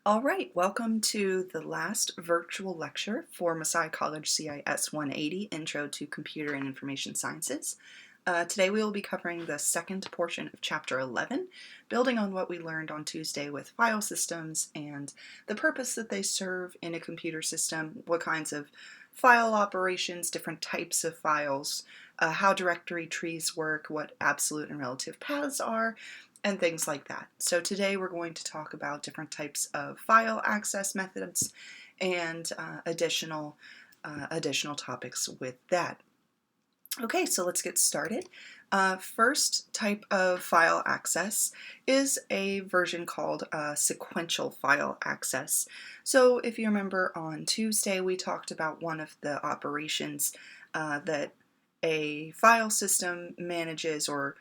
All right, welcome to the last virtual lecture for Messiah College CIS 180, Intro to Computer and Information Sciences. Today we will be covering the second portion of Chapter 11, building on what we learned on Tuesday with file systems and the purpose that they serve in a computer system, what kinds of file operations, different types of files, how directory trees work, what absolute and relative paths are, and things like that. So today we're going to talk about different types of file access methods and additional topics with that. Okay, so let's get started. First type of file access is a version called sequential file access. So if you remember on Tuesday, we talked about one of the operations that a file system manages or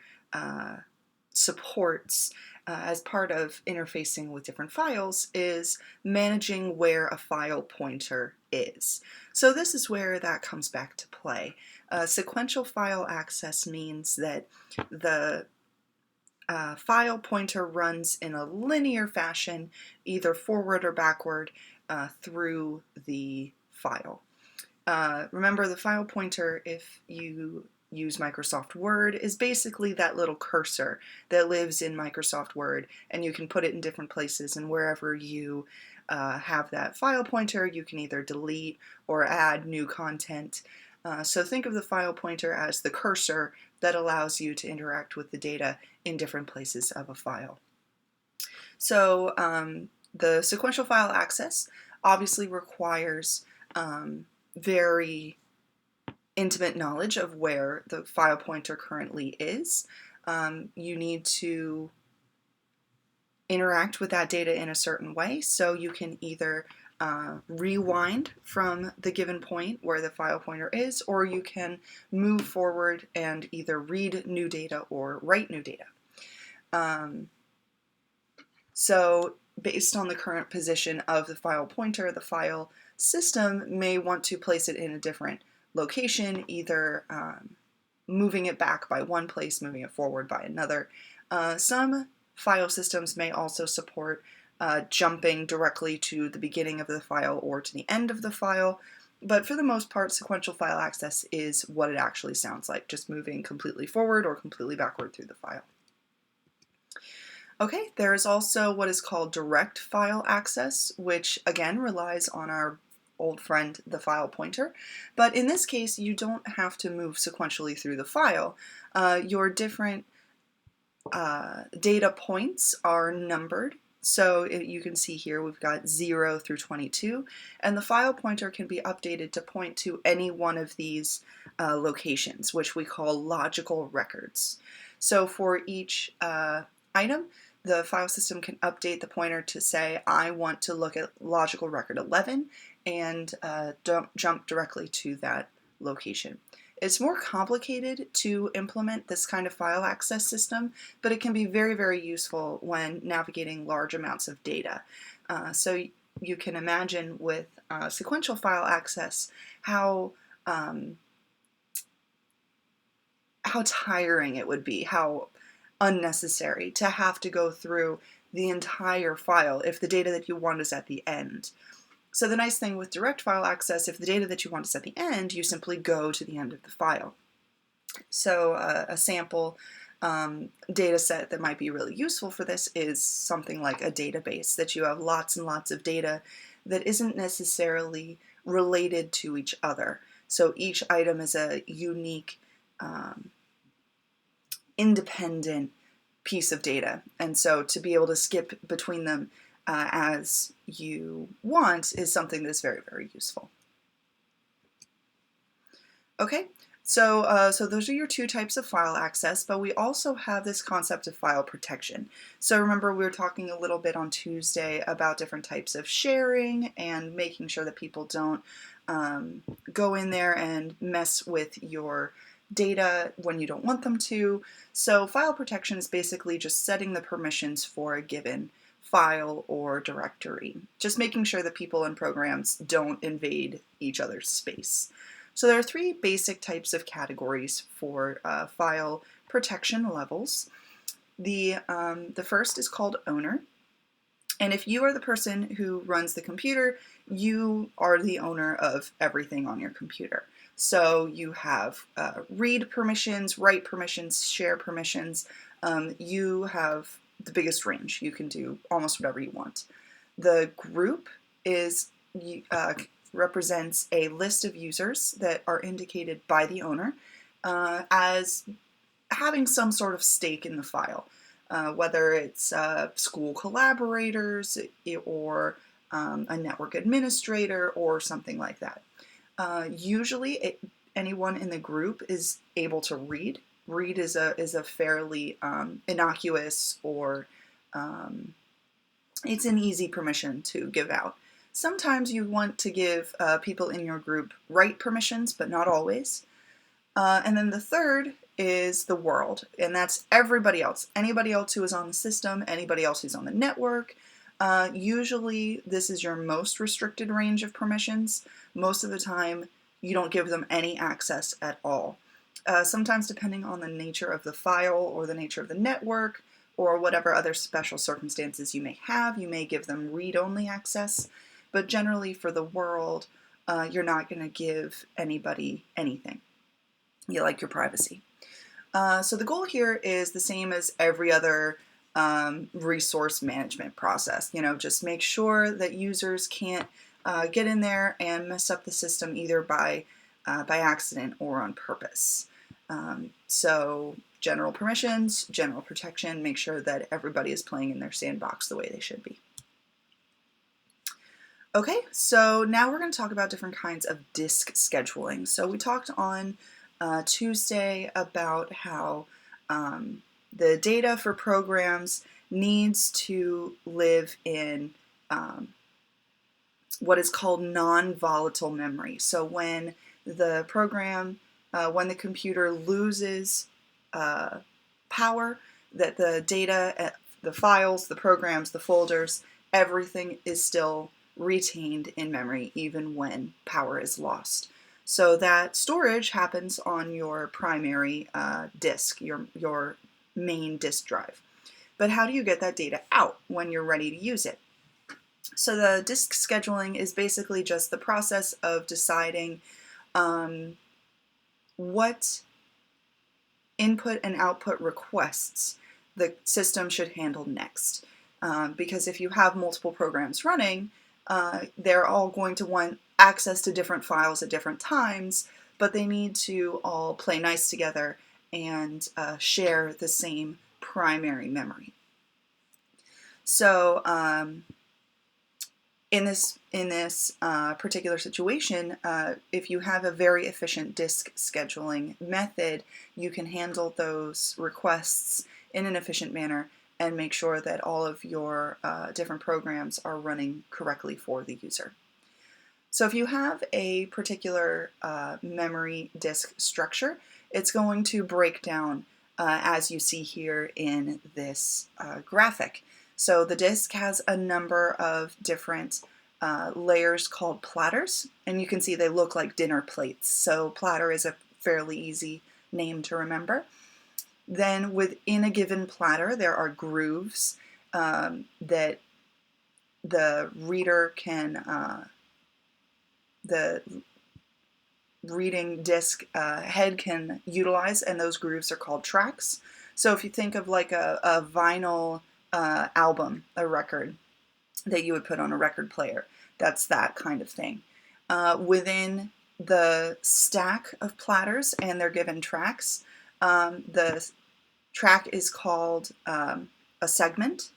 supports as part of interfacing with different files is managing where a file pointer is. So this is where that comes back to play. Sequential file access means that the file pointer runs in a linear fashion, either forward or backward, through the file. Remember, the file pointer, if you use Microsoft Word, is basically that little cursor that lives in Microsoft Word, and you can put it in different places, and wherever you have that file pointer, you can either delete or add new content. So think of the file pointer as the cursor that allows you to interact with the data in different places of a file. So the sequential file access obviously requires very intimate knowledge of where the file pointer currently is. You need to interact with that data in a certain way, so you can either rewind from the given point where the file pointer is, or you can move forward and either read new data or write new data. So based on the current position of the file pointer, the file system may want to place it in a different location, either moving it back by one place, moving it forward by another. Some file systems may also support jumping directly to the beginning of the file or to the end of the file, but for the most part, sequential file access is what it actually sounds like, just moving completely forward or completely backward through the file. Okay, there is also what is called direct file access, which again relies on our old friend, the file pointer. But in this case, you don't have to move sequentially through the file. Your different data points are numbered. So you can see here we've got 0 through 22, and the file pointer can be updated to point to any one of these locations, which we call logical records. So for each item, the file system can update the pointer to say, I want to look at logical record 11 and jump directly to that location. It's more complicated to implement this kind of file access system, but it can be very, very useful when navigating large amounts of data. So you can imagine with sequential file access how tiring it would be, how unnecessary to have to go through the entire file if the data that you want is at the end. So the nice thing with direct file access, if the data that you want is at the end, you simply go to the end of the file. So a sample data set that might be really useful for this is something like a database, that you have lots and lots of data that isn't necessarily related to each other. So each item is a unique, independent piece of data. And so to be able to skip between them as you want is something that's very, very useful. Okay, so those are your two types of file access, but we also have this concept of file protection. So remember, we were talking a little bit on Tuesday about different types of sharing and making sure that people don't go in there and mess with your data when you don't want them to. So file protection is basically just setting the permissions for a given file or directory, just making sure that people and programs don't invade each other's space. So there are three basic types of categories for file protection levels. The first is called owner. And if you are the person who runs the computer, you are the owner of everything on your computer. So you have read permissions, write permissions, share permissions. You have the biggest range. You can do almost whatever you want. The group represents a list of users that are indicated by the owner as having some sort of stake in the file, whether it's school collaborators or a network administrator or something like that. Usually anyone in the group is able to read. Read is a fairly innocuous or it's an easy permission to give out. Sometimes you want to give people in your group write permissions, but not always. And then the third is the world, and that's everybody else. Anybody else who is on the system, anybody else who's on the network. Usually this is your most restricted range of permissions. Most of the time you don't give them any access at all. Sometimes depending on the nature of the file or the nature of the network or whatever other special circumstances you may have, you may give them read-only access. But generally for the world, you're not going to give anybody anything. You like your privacy. So the goal here is the same as every other resource management process. Just make sure that users can't get in there and mess up the system either by accident or on purpose. So general permissions, general protection, make sure that everybody is playing in their sandbox the way they should be. Okay, so now we're going to talk about different kinds of disk scheduling. So we talked on Tuesday about how the data for programs needs to live in what is called non-volatile memory. So when the program, when the computer loses power, that the data, the files, the programs, the folders, everything is still retained in memory even when power is lost. So that storage happens on your primary disk, your main disk drive. But how do you get that data out when you're ready to use it? So the disk scheduling is basically just the process of deciding what input and output requests the system should handle next. Because if you have multiple programs running, they're all going to want access to different files at different times, but they need to all play nice together and share the same primary memory. So in this particular situation, if you have a very efficient disk scheduling method, you can handle those requests in an efficient manner and make sure that all of your different programs are running correctly for the user. So if you have a particular memory disk structure, it's going to break down as you see here in this graphic. So the disk has a number of different layers called platters, and you can see they look like dinner plates. So platter is a fairly easy name to remember. Then within a given platter, there are grooves that the reader can, the reading disk head can utilize, and those grooves are called tracks. So if you think of like a vinyl album, a record that you would put on a record player, that's that kind of thing. Within the stack of platters and their given tracks, the track is called a segment,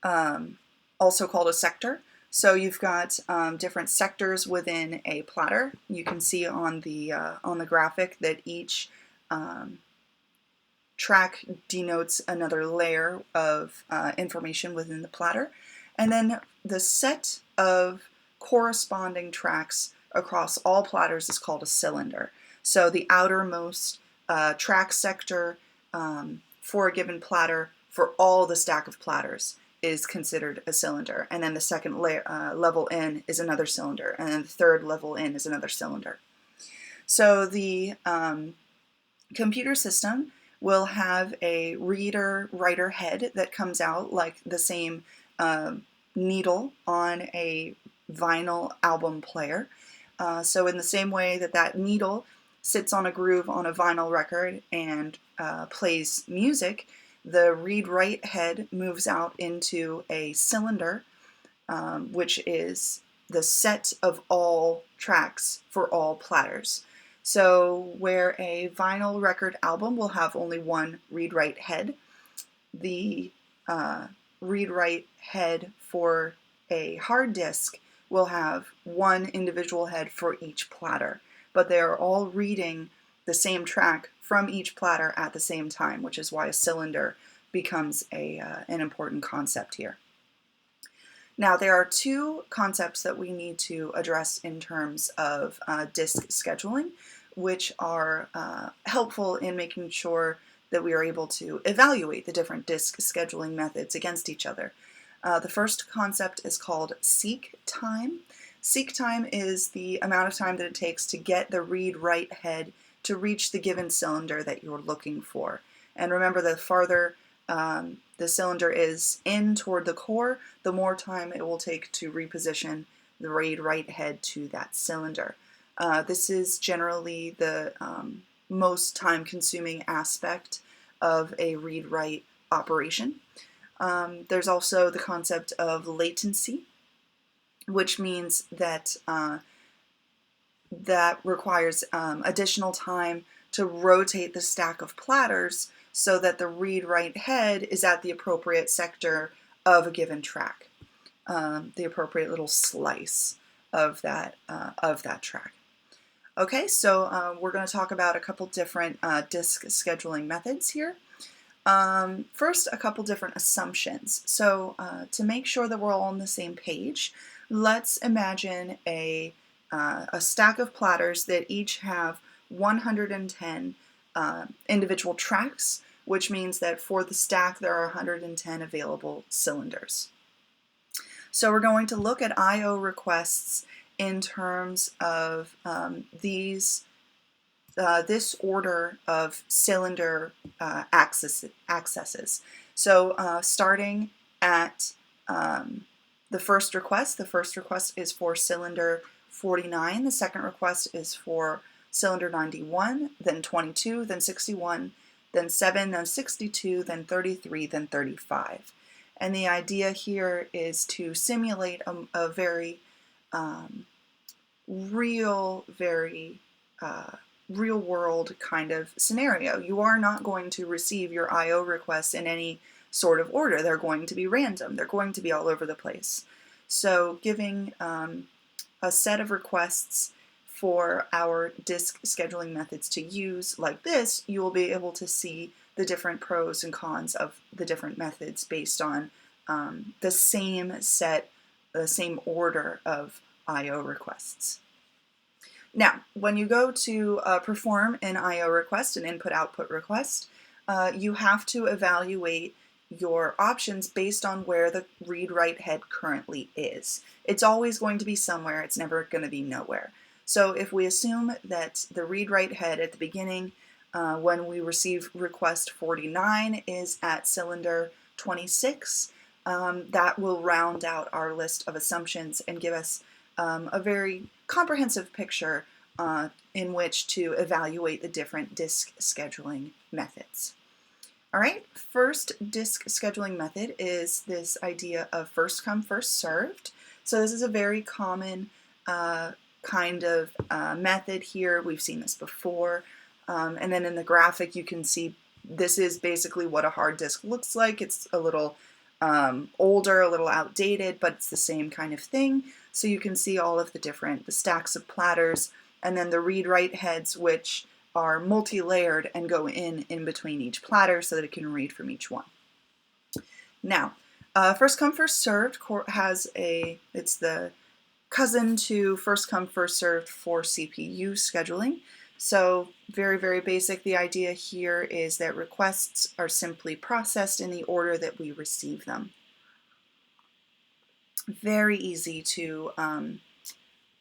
also called a sector. So you've got different sectors within a platter. You can see on the graphic that each track denotes another layer of information within the platter. And then the set of corresponding tracks across all platters is called a cylinder. So the outermost track sector for a given platter for all the stack of platters is considered a cylinder. And then the second level in is another cylinder. And then the third level in is another cylinder. So the computer system will have a reader-writer head that comes out like the same needle on a vinyl album player. So in the same way that that needle sits on a groove on a vinyl record and plays music, the read-write head moves out into a cylinder, which is the set of all tracks for all platters. So where a vinyl record album will have only one read-write head, the read-write head for a hard disk will have one individual head for each platter, but they are all reading the same track from each platter at the same time, which is why a cylinder becomes an important concept here. Now, there are two concepts that we need to address in terms of disk scheduling, which are helpful in making sure that we are able to evaluate the different disk scheduling methods against each other. The first concept is called seek time. Seek time is the amount of time that it takes to get the read-write head to reach the given cylinder that you're looking for. And remember, the farther the cylinder is in toward the core, the more time it will take to reposition the read-write head to that cylinder. This is generally the most time-consuming aspect of a read-write operation. There's also the concept of latency, which means that that requires additional time to rotate the stack of platters so that the read-write head is at the appropriate sector of a given track, the appropriate little slice of that track. Okay, so we're going to talk about a couple different disk scheduling methods here. First, a couple different assumptions. So to make sure that we're all on the same page, let's imagine a stack of platters that each have 110 individual tracks, which means that for the stack there are 110 available cylinders. So we're going to look at I/O requests in terms of this order of cylinder accesses. So starting at the first request is for cylinder 49, the second request is for cylinder 91, then 22, then 61, then 7, then 62, then 33, then 35. And the idea here is to simulate a very real world kind of scenario. You are not going to receive your I/O requests in any sort of order. They're going to be random. They're going to be all over the place. So giving a set of requests for our disk scheduling methods to use like this, you will be able to see the different pros and cons of the different methods based on the same set, the same order of I/O requests. Now, when you go to perform an I/O request, an input-output request, you have to evaluate your options based on where the read-write head currently is. It's always going to be somewhere, it's never going to be nowhere. So if we assume that the read-write head at the beginning, when we receive request 49, is at cylinder 26, that will round out our list of assumptions and give us a very comprehensive picture in which to evaluate the different disk scheduling methods. All right, first disk scheduling method is this idea of first come, first served. So this is a very common kind of method here. We've seen this before. And then in the graphic you can see this is basically what a hard disk looks like. It's a little older, a little outdated, but it's the same kind of thing. So you can see all of the stacks of platters, and then the read-write heads, which are multi-layered and go in between each platter so that it can read from each one. Now, first come, first served it's the cousin to first come, first served for CPU scheduling. So very, very basic. The idea here is that requests are simply processed in the order that we receive them. Very easy to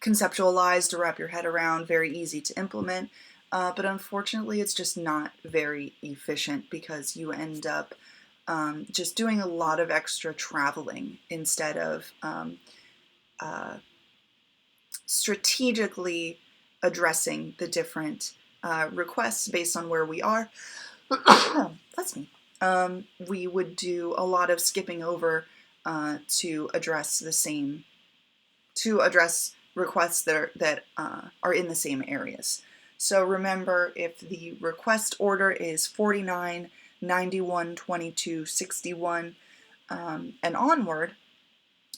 conceptualize, to wrap your head around, very easy to implement. but unfortunately it's just not very efficient because you end up just doing a lot of extra traveling instead of strategically addressing the different requests based on where we are. That's me. We would do a lot of skipping over to address requests that are in the same areas. So remember, if the request order is 49, 91, 22, 61, and onward,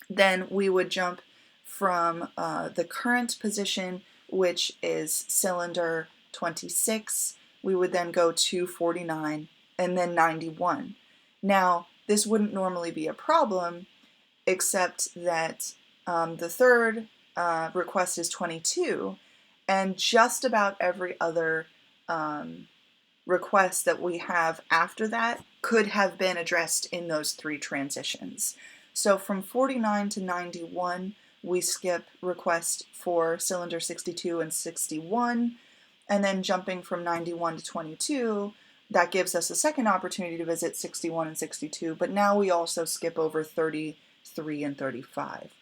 then we would jump from the current position, which is cylinder 26. We would then go to 49 and then 91. Now, this wouldn't normally be a problem, except that the third request is 22, and just about every other request that we have after that could have been addressed in those three transitions. So from 49 to 91, we skip request for cylinder 62 and 61, and then jumping from 91 to 22, that gives us a second opportunity to visit 61 and 62, but now we also skip over 33 and 35.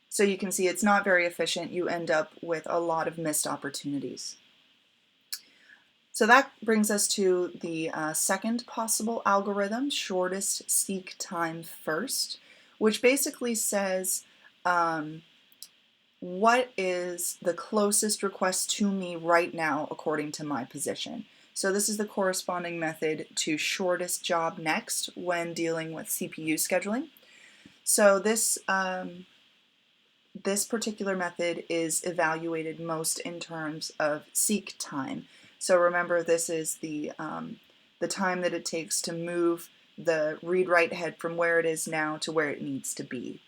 So you can see it's not very efficient. You end up with a lot of missed opportunities. So that brings us to the second possible algorithm, shortest seek time first, which basically says what is the closest request to me right now according to my position. So this is the corresponding method to shortest job next when dealing with CPU scheduling. So this particular method is evaluated most in terms of seek time. So remember, this is the time that it takes to move the read-write head from where it is now to where it needs to be.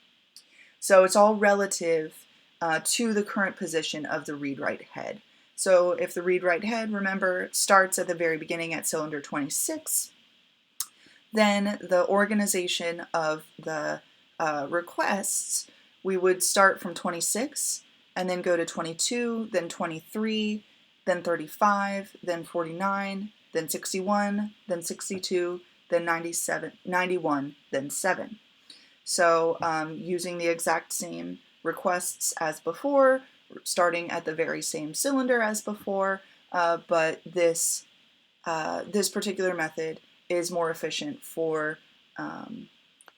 So it's all relative to the current position of the read-write head. So if the read-write head, remember, starts at the very beginning at cylinder 26, then the organization of the requests, we would start from 26 and then go to 22, then 23, then 35, then 49, then 61, then 62, then 97, 91, then 7. So using the exact same requests as before, starting at the very same cylinder as before, but this particular method is more efficient for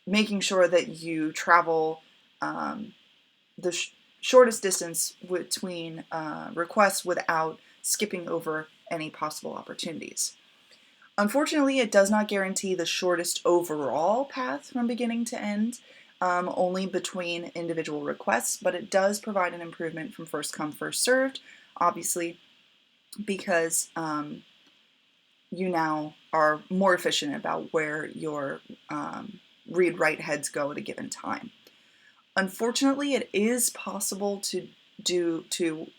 making sure that you travel the shortest distance between requests without skipping over any possible opportunities. Unfortunately, it does not guarantee the shortest overall path from beginning to end, only between individual requests, but it does provide an improvement from first come, first served, obviously, because you now are more efficient about where your read-write heads go at a given time. Unfortunately, it is possible to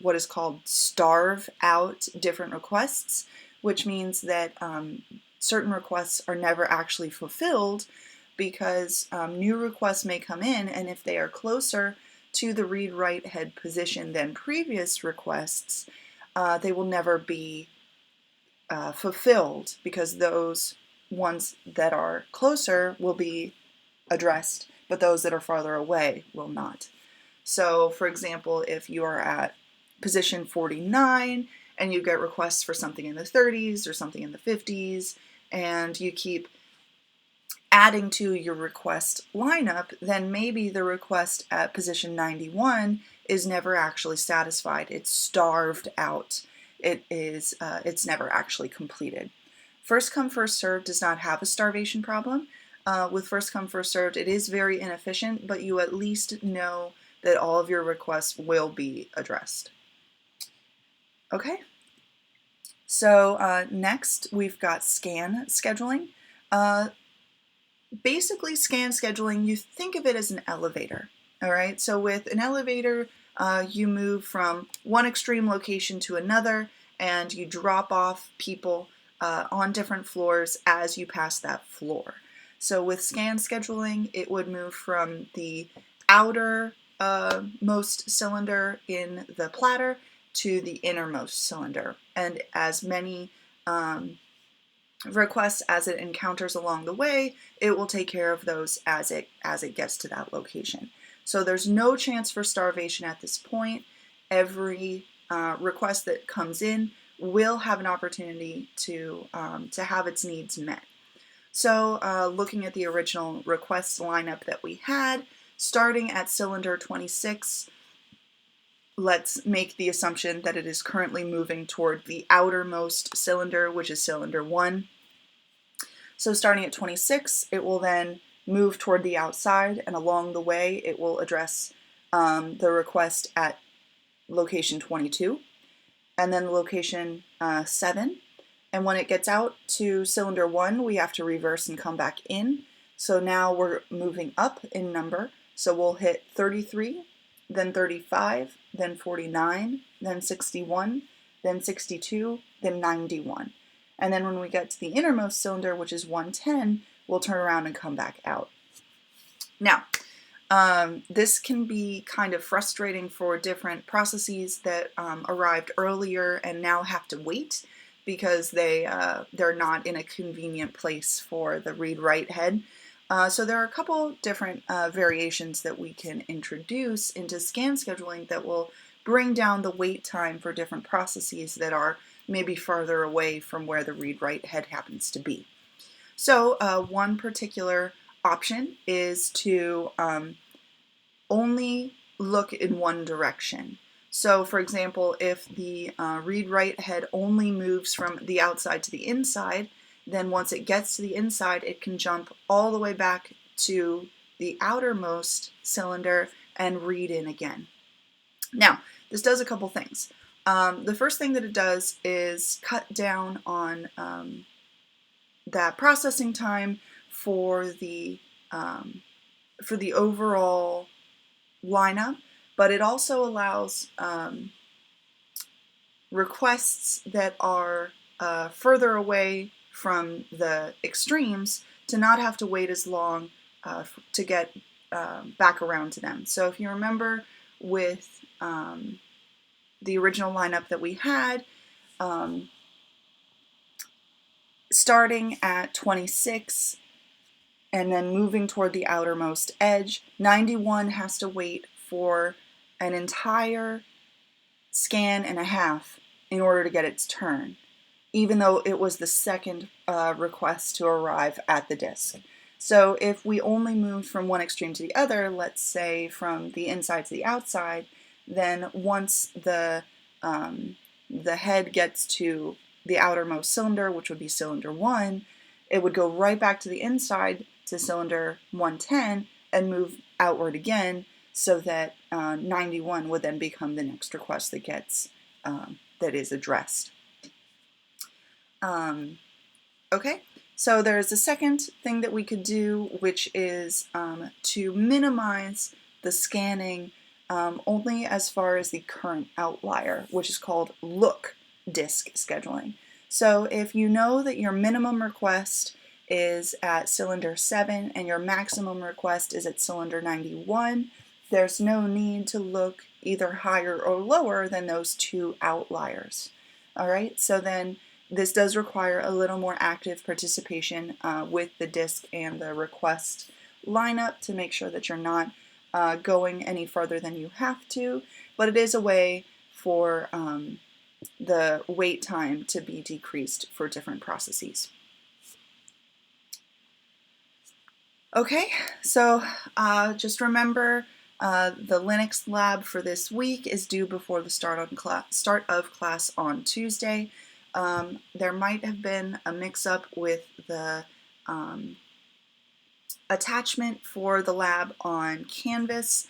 what is called starve out different requests, which means that certain requests are never actually fulfilled because new requests may come in, and if they are closer to the read-write head position than previous requests, they will never be fulfilled because those ones that are closer will be addressed, but those that are farther away will not. So, for example, if you are at position 49 and you get requests for something in the 30s or something in the 50s, and you keep adding to your request lineup, then maybe the request at position 91 is never actually satisfied. It's starved out. It's never actually completed. First come, first served does not have a starvation problem. With first come, first served, it is very inefficient, but you at least know that all of your requests will be addressed. Okay, so next we've got scan scheduling. Basically, scan scheduling, you think of it as an elevator, all right? So with an elevator, you move from one extreme location to another, and you drop off people on different floors as you pass that floor. So with scan scheduling, it would move from the outer most cylinder in the platter to the innermost cylinder, and as many requests as it encounters along the way, it will take care of those as it gets to that location. So there's no chance for starvation at this point. Every request that comes in will have an opportunity to have its needs met. So looking at the original request lineup that we had, starting at cylinder 26, let's make the assumption that it is currently moving toward the outermost cylinder, which is cylinder 1. So starting at 26, it will then move toward the outside, and along the way, it will address the request at location 22, and then location 7. And when it gets out to cylinder 1, we have to reverse and come back in. So now we're moving up in number. So we'll hit 33, then 35, then 49, then 61, then 62, then 91. And then when we get to the innermost cylinder, which is 110, we'll turn around and come back out. Now, this can be kind of frustrating for different processes that arrived earlier and now have to wait because they're not in a convenient place for the read-write head. So there are a couple different variations that we can introduce into scan scheduling that will bring down the wait time for different processes that are maybe farther away from where the read-write head happens to be. So one particular option is to only look in one direction. So for example, if the read-write head only moves from the outside to the inside, then once it gets to the inside, it can jump all the way back to the outermost cylinder and read in again. Now, this does a couple things. The first thing that it does is cut down on that processing time for the overall lineup, but it also allows requests that are further away from the extremes to not have to wait as long to get back around to them. So if you remember with the original lineup that we had, starting at 26 and then moving toward the outermost edge, 91 has to wait for an entire scan and a half in order to get its turn, even though it was the second request to arrive at the disk. So if we only moved from one extreme to the other, let's say from the inside to the outside, then once the head gets to the outermost cylinder, which would be cylinder 1, it would go right back to the inside to cylinder 110 and move outward again, so that 91 would then become the next request that gets that is addressed. Okay, so there's a second thing that we could do, which is to minimize the scanning only as far as the current outlier, which is called look disk scheduling. So if you know that your minimum request is at cylinder 7 and your maximum request is at cylinder 91, there's no need to look either higher or lower than those two outliers. All right, so then this does require a little more active participation with the disk and the request lineup to make sure that you're not going any further than you have to, but it is a way for the wait time to be decreased for different processes. Okay, so just remember the Linux lab for this week is due before the start of class on Tuesday. There might have been a mix-up with the attachment for the lab on Canvas.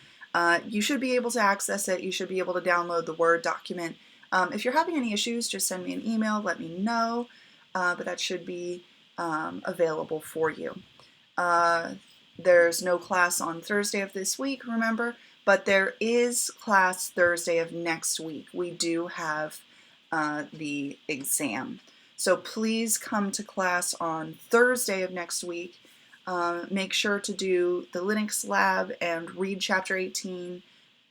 You should be able to access it. You should be able to download the Word document. If you're having any issues, just send me an email, let me know, but that should be available for you. There's no class on Thursday of this week, remember, but there is class Thursday of next week. We do have the exam. So please come to class on Thursday of next week. Make sure to do the Linux lab and read Chapter 18.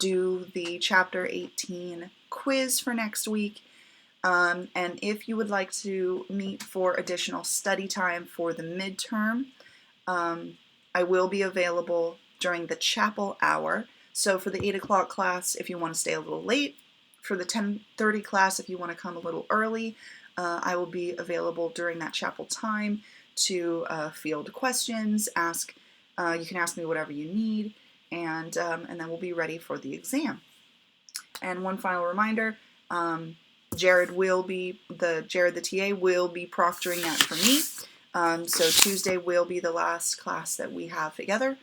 do the Chapter 18 quiz for next week. And if you would like to meet for additional study time for the midterm, I will be available during the chapel hour. So for the 8 o'clock class, if you want to stay a little late, for the 10:30 class, if you want to come a little early, I will be available during that chapel time to field questions, you can ask me whatever you need, and then we'll be ready for the exam. And one final reminder, Jared the TA will be proctoring that for me. So Tuesday will be the last class that we have together.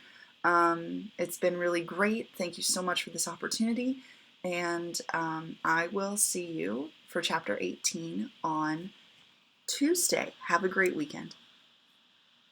It's been really great. Thank you so much for this opportunity. And I will see you for Chapter 18 on Tuesday. Have a great weekend.